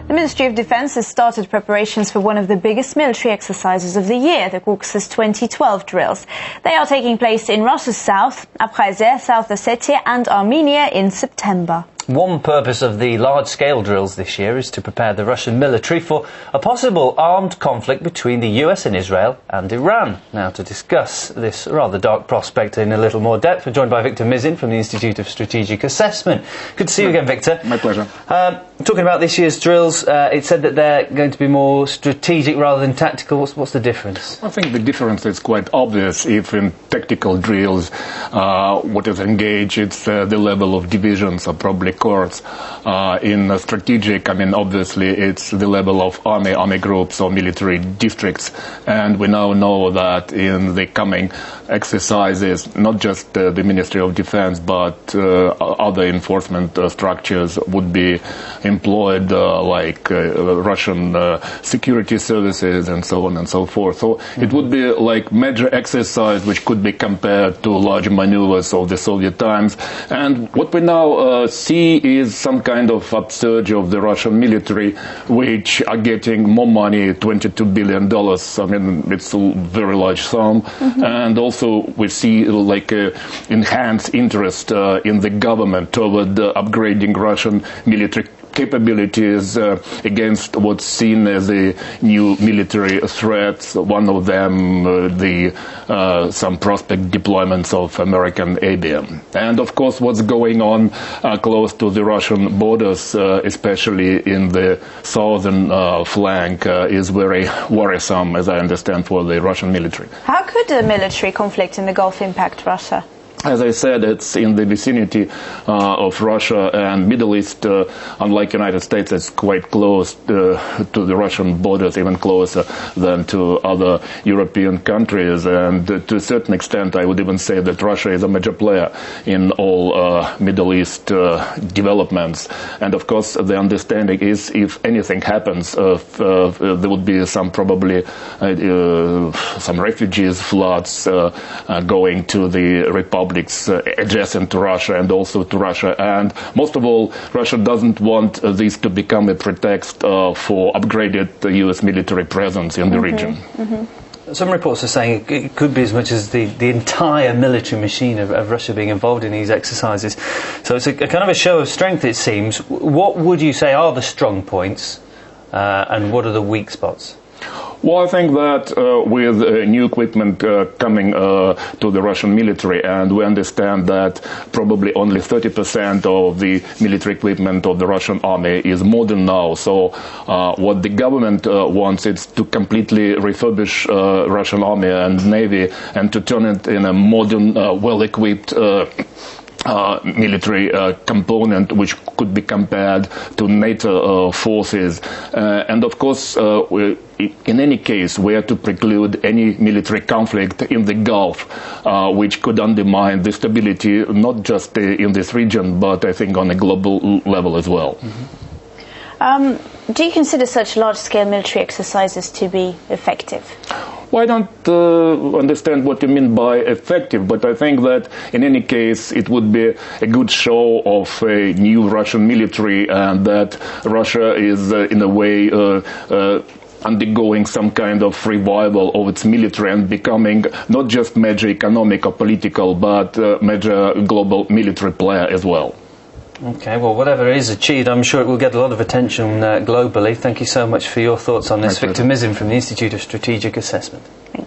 The Ministry of Defence has started preparations for one of the biggest military exercises of the year, the Caucasus 2012 drills. They are taking place in Russia's south, Abkhazia, South Ossetia and Armenia in September. One purpose of the large-scale drills this year is to prepare the Russian military for a possible armed conflict between the US and Israel and Iran. Now, to discuss this rather dark prospect in a little more depth, we're joined by Viktor Mizin from the Institute of Strategic Assessment. Good to see you again, Viktor. My pleasure. Talking about this year's drills, it said that they're going to be more strategic rather than tactical. What's the difference? I think the difference is quite obvious. If in tactical drills what is engaged, it's the level of divisions or probably corps. In strategic, I mean, obviously it's the level of army groups or military districts. And we now know that in the coming exercises, not just the Ministry of Defense, but other enforcement structures would be employed, like Russian security services and so on and so forth. So it would be like major exercise which could be compared to large maneuvers of the Soviet times. And what we now see is some kind of upsurge of the Russian military, which are getting more money, $22 billion. I mean, it's a very large sum. And also we see like enhanced interest in the government toward upgrading Russian military capabilities against what's seen as the new military threats. One of them, some prospect deployments of American ABM. And of course, what's going on close to the Russian borders, especially in the southern flank, is very worrisome, as I understand, for the Russian military. How could a military conflict in the Gulf impact Russia? As I said, it's in the vicinity of Russia and Middle East. Unlike United States, it's quite close to the Russian borders, even closer than to other European countries. And to a certain extent, I would even say that Russia is a major player in all Middle East developments. And of course, the understanding is if anything happens, there would be some probably some refugees, floods going to the republics adjacent to Russia and also to Russia. And most of all, Russia doesn't want this to become a pretext for upgraded US military presence in the region. Some reports are saying it could be as much as the entire military machine of Russia being involved in these exercises. So it's a kind of a show of strength, it seems. What would you say are the strong points and what are the weak spots? Well, I think that with new equipment coming to the Russian military, and we understand that probably only 30% of the military equipment of the Russian army is modern now. So what the government wants is to completely refurbish Russian army and navy and to turn it in a modern, well-equipped military component which could be compared to NATO forces. And of course, in any case, we have to preclude any military conflict in the Gulf, which could undermine the stability not just in this region, but I think on a global level as well. Do you consider such large-scale military exercises to be effective? Well, I don't understand what you mean by effective, but I think that in any case it would be a good show of a new Russian military and that Russia is in a way undergoing some kind of revival of its military and becoming not just major economic or political, but major global military player as well. Okay, well, whatever is achieved, I'm sure it will get a lot of attention globally. Thank you so much for your thoughts on this. Viktor Mizin from the Institute of Strategic Assessment. Thank you.